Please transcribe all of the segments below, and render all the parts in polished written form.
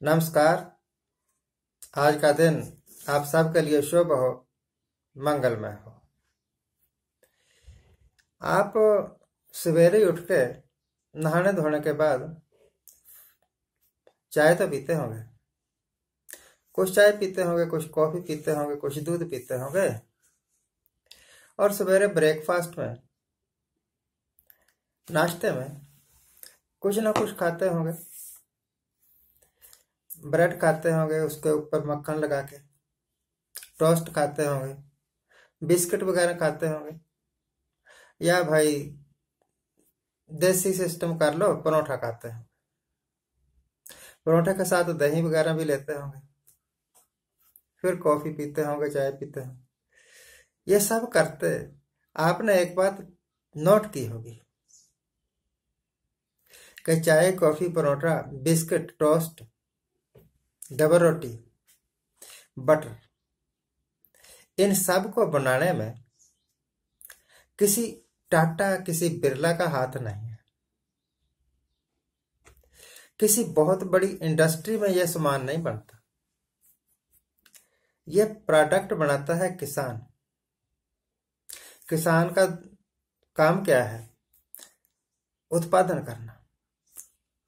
नमस्कार। आज का दिन आप सबके लिए शुभ हो, मंगलमय हो। आप सवेरे उठ के नहाने धोने के बाद चाय तो पीते होंगे। कुछ चाय पीते होंगे, कुछ कॉफी पीते होंगे, कुछ दूध पीते होंगे। और सवेरे ब्रेकफास्ट में, नाश्ते में कुछ ना कुछ खाते होंगे। ब्रेड खाते होंगे, उसके ऊपर मक्खन लगा के। टोस्ट खाते होंगे, बिस्किट वगैरह खाते होंगे, या भाई देसी सिस्टम कर लो, परोठा खाते हैं। परोठे के साथ दही वगैरह भी लेते होंगे। फिर कॉफी पीते होंगे, चाय पीते होंगे। ये सब करते आपने एक बात नोट की होगी कि चाय, कॉफी, परोठा, बिस्किट, टोस्ट, डबल रोटी, बटर, इन सब को बनाने में किसी टाटा, किसी बिरला का हाथ नहीं है। किसी बहुत बड़ी इंडस्ट्री में यह सामान नहीं बनता। यह प्रोडक्ट बनाता है किसान। किसान का काम क्या है? उत्पादन करना,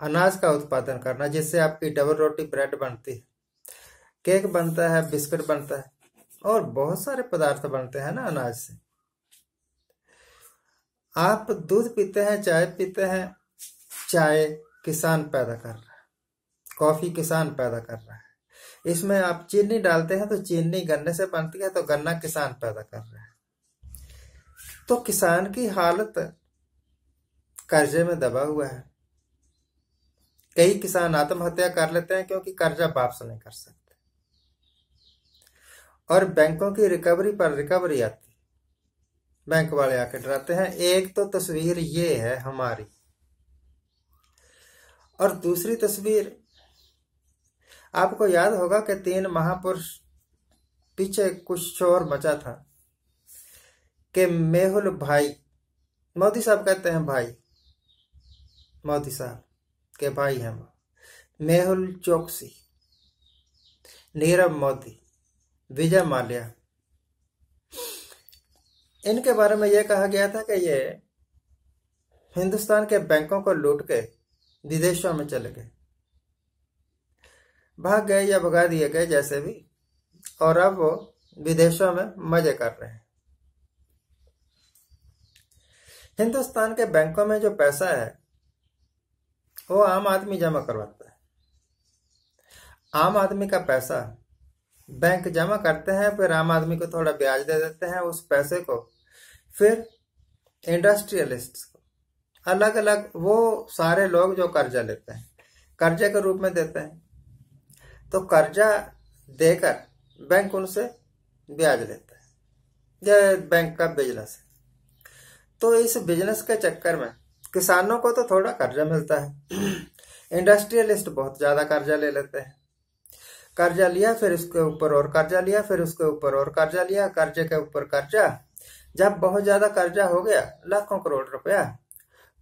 अनाज का उत्पादन करना, जिससे आपकी डबल रोटी, ब्रेड बनती है, केक बनता है, बिस्किट बनता है, और बहुत सारे पदार्थ बनते हैं ना अनाज से। आप दूध पीते हैं, चाय पीते हैं। चाय किसान पैदा कर रहा है, कॉफी किसान पैदा कर रहा है। इसमें आप चीनी डालते हैं तो चीनी गन्ने से बनती है, तो गन्ना किसान पैदा कर रहा है। तो किसान की हालत कर्जे में दबा हुआ है। कई किसान आत्महत्या कर लेते हैं क्योंकि कर्जा वापस नहीं कर सकते, और बैंकों की रिकवरी पर रिकवरी आती, बैंक वाले आके डराते हैं। एक तो तस्वीर ये है हमारी, और दूसरी तस्वीर आपको याद होगा कि 3 महापुरुष पीछे कुछ शोर मचा था कि मेहुल भाई, मोदी साहब कहते हैं भाई, मोदी साहब के भाई हैं वो, मेहुल चोकसी, नीरव मोदी, विजय माल्या। इनके बारे में यह कहा गया था कि ये हिंदुस्तान के बैंकों को लूट के विदेशों में चले गए, भाग गए या भगा दिए गए, जैसे भी, और अब वो विदेशों में मजे कर रहे हैं। हिंदुस्तान के बैंकों में जो पैसा है वो आम आदमी जमा करवाता है। आम आदमी का पैसा बैंक जमा करते हैं, फिर आम आदमी को थोड़ा ब्याज दे देते हैं। उस पैसे को फिर इंडस्ट्रियलिस्ट को, अलग अलग वो सारे लोग जो कर्जा लेते हैं, कर्जे के रूप में देते हैं। तो कर्जा देकर बैंक उनसे ब्याज लेता है। यह बैंक का बिजनेस है। तो इस बिजनेस के चक्कर में किसानों को तो थोड़ा कर्जा मिलता है, इंडस्ट्रियलिस्ट बहुत ज्यादा कर्जा ले लेते हैं। कर्जा लिया, फिर उसके ऊपर और कर्जा लिया, फिर उसके ऊपर और कर्जा लिया, कर्जे के ऊपर कर्जा। जब बहुत ज्यादा कर्जा हो गया, लाखों करोड़ रुपया,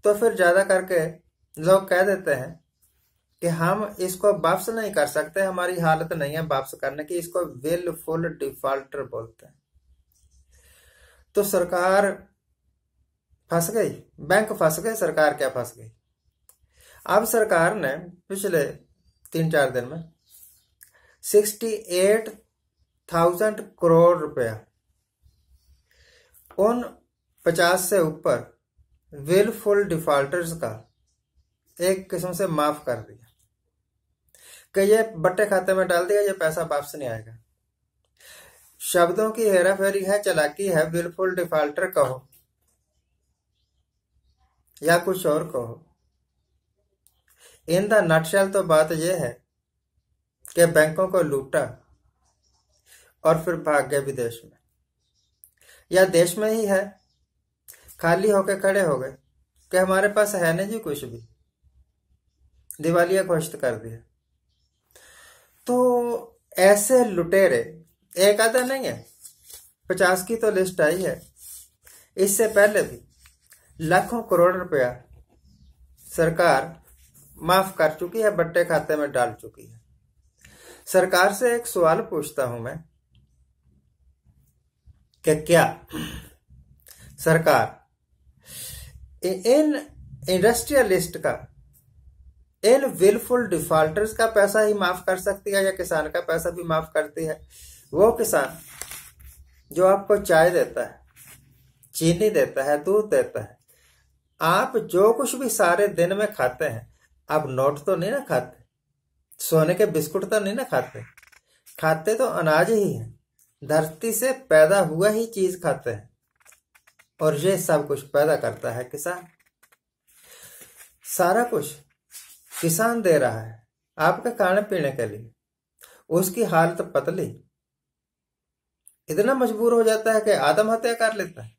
तो फिर ज्यादा करके लोग कह देते हैं कि हम इसको वापस नहीं कर सकते, हमारी हालत नहीं है वापस करने की। इसको विलफुल डिफॉल्टर बोलते हैं। तो सरकार फंस गई, बैंक फंस गए, सरकार क्या फंस गई। अब सरकार ने पिछले 3-4 दिन में 68,000 करोड़ रुपया उन 50 से ऊपर विलफुल डिफॉल्टर्स का एक किस्म से माफ कर दिया कि ये बट्टे खाते में डाल दिया, ये पैसा वापस नहीं आएगा। शब्दों की हेराफेरी है, चलाकी है। विलफुल डिफॉल्टर कहो या कुछ और कहो, इन द नटशेल तो बात यह है कि बैंकों को लूटा और फिर भाग गए विदेश में, या देश में ही है, खाली होके खड़े हो गए कि हमारे पास है नहीं जी कुछ भी, दिवालिया घोषित कर दिया। तो ऐसे लुटेरे एक आधा नहीं है, 50 की तो लिस्ट आई है। इससे पहले भी लाखों करोड़ रुपया सरकार माफ कर चुकी है, बट्टे खाते में डाल चुकी है। सरकार से एक सवाल पूछता हूं मैं कि क्या सरकार इन इंडस्ट्रियलिस्ट का, इन विलफुल डिफॉल्टर्स का पैसा ही माफ कर सकती है या किसान का पैसा भी माफ करती है? वो किसान जो आपको चाय देता है, चीनी देता है, दूध देता है, आप जो कुछ भी सारे दिन में खाते हैं, आप नोट तो नहीं ना खाते, सोने के बिस्कुट तो नहीं ना खाते, खाते तो अनाज ही है, धरती से पैदा हुआ ही चीज खाते हैं। और ये सब कुछ पैदा करता है किसान। सारा कुछ किसान दे रहा है आपके खाने पीने के लिए। उसकी हालत पतली, इतना मजबूर हो जाता है कि आत्महत्या कर लेता है।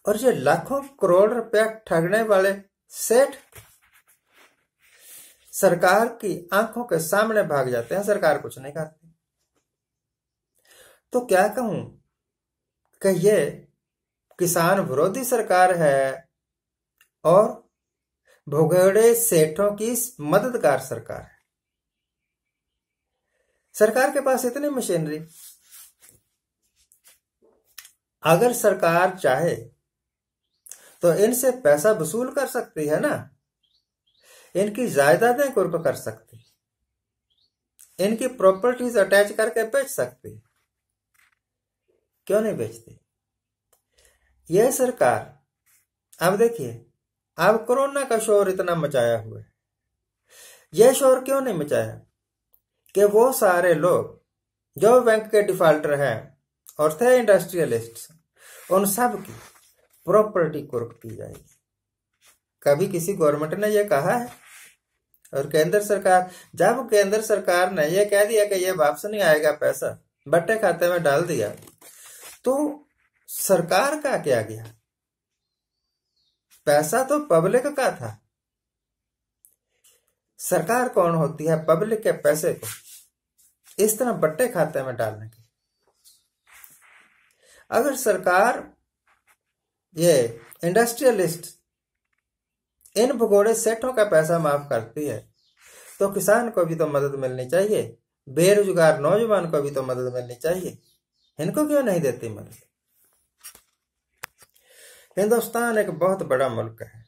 और ये लाखों करोड़ रुपया ठगने वाले सेठ सरकार की आंखों के सामने भाग जाते हैं, सरकार कुछ नहीं करती। तो क्या कहूं कि ये किसान विरोधी सरकार है और भगोड़े सेठों की मददगार सरकार है। सरकार के पास इतनी मशीनरी, अगर सरकार चाहे तो इनसे पैसा वसूल कर सकती है ना, इनकी जायदादें कुर्ब कर सकती, इनकी प्रॉपर्टीज अटैच करके बेच सकती। क्यों नहीं बेचती? यह सरकार अब देखिए, अब कोरोना का शोर इतना मचाया हुआ है। यह शोर क्यों नहीं मचाया कि वो सारे लोग जो बैंक के डिफॉल्टर हैं और थे इंडस्ट्रियलिस्ट, उन सब की प्रॉपर्टी कुर्क की जाएगी। कभी किसी गवर्नमेंट ने यह कहा है? और केंद्र सरकार, जब केंद्र सरकार ने यह कह दिया कि यह वापस नहीं आएगा, पैसा बट्टे खाते में डाल दिया, तो सरकार का क्या गया? पैसा तो पब्लिक का था। सरकार कौन होती है पब्लिक के पैसे को इस तरह बट्टे खाते में डालने की? अगर सरकार ये इंडस्ट्रियलिस्ट, इन भगोड़े सेठों का पैसा माफ करती है, तो किसान को भी तो मदद मिलनी चाहिए, बेरोजगार नौजवान को भी तो मदद मिलनी चाहिए। इनको क्यों नहीं देती मदद? हिंदुस्तान एक बहुत बड़ा मुल्क है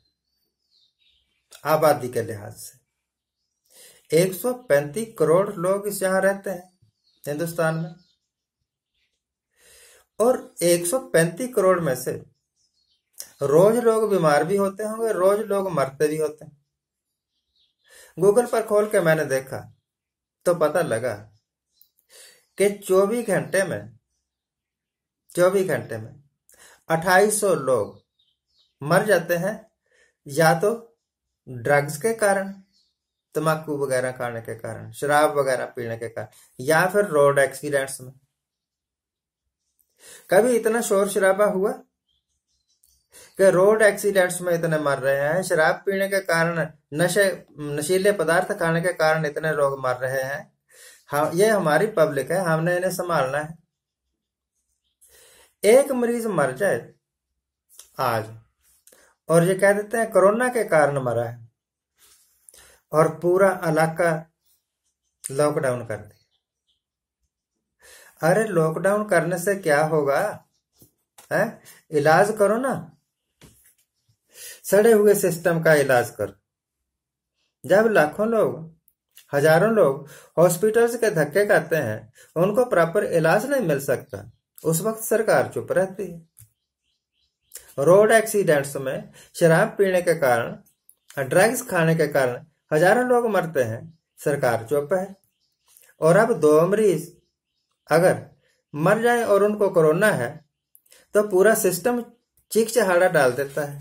आबादी के लिहाज से। 135 करोड़ लोग इस यहां रहते हैं हिंदुस्तान में, और 135 करोड़ में से रोज लोग बीमार भी होते होंगे, रोज लोग मरते भी होते हैं। गूगल पर खोल के मैंने देखा तो पता लगा कि 24 घंटे में 2800 लोग मर जाते हैं, या तो ड्रग्स के कारण, तंबाकू वगैरह खाने के कारण, शराब वगैरह पीने के कारण, या फिर रोड एक्सीडेंट्स में। कभी इतना शोर शराबा हुआ कि रोड एक्सीडेंट्स में इतने मर रहे हैं, शराब पीने के कारण, नशीले पदार्थ खाने के कारण इतने लोग मर रहे हैं। हाँ, ये हमारी पब्लिक है, हमने इन्हें संभालना है। एक मरीज मर जाए आज और ये कह देते हैं कोरोना के कारण मरा है, और पूरा इलाका लॉकडाउन कर दिया। अरे लॉकडाउन करने से क्या होगा है? इलाज करो ना, सड़े हुए सिस्टम का इलाज करो। जब लाखों लोग, हजारों लोग हॉस्पिटल्स के धक्के खाते हैं, उनको प्रॉपर इलाज नहीं मिल सकता, उस वक्त सरकार चुप रहती है। रोड एक्सीडेंट्स में शराब पीने के कारण, ड्रग्स खाने के कारण हजारों लोग मरते हैं, सरकार चुप है। और अब 2 मरीज अगर मर जाए और उनको कोरोना है, तो पूरा सिस्टम चीख चहाड़ा डाल देता है।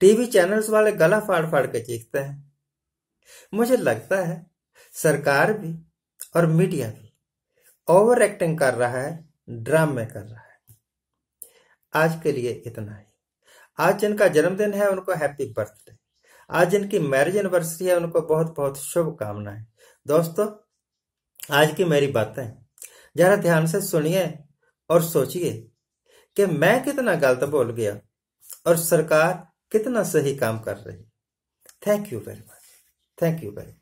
टीवी चैनल्स वाले गला फाड़ फाड़ के चीखते हैं। मुझे लगता है सरकार भी और मीडिया भी ओवर एक्टिंग कर रहा है, ड्रामे कर रहा है। आज के लिए इतना ही। आज जिनका जन्मदिन है उनको हैप्पी बर्थडे, आज जिनकी मैरिज एनिवर्सरी है उनको बहुत बहुत शुभकामनाएं। दोस्तों, आज की मेरी बातें जरा ध्यान से सुनिए और सोचिए कि मैं कितना गलत बोल गया और सरकार कितना सही काम कर रही। Thank you very much. Thank you very much.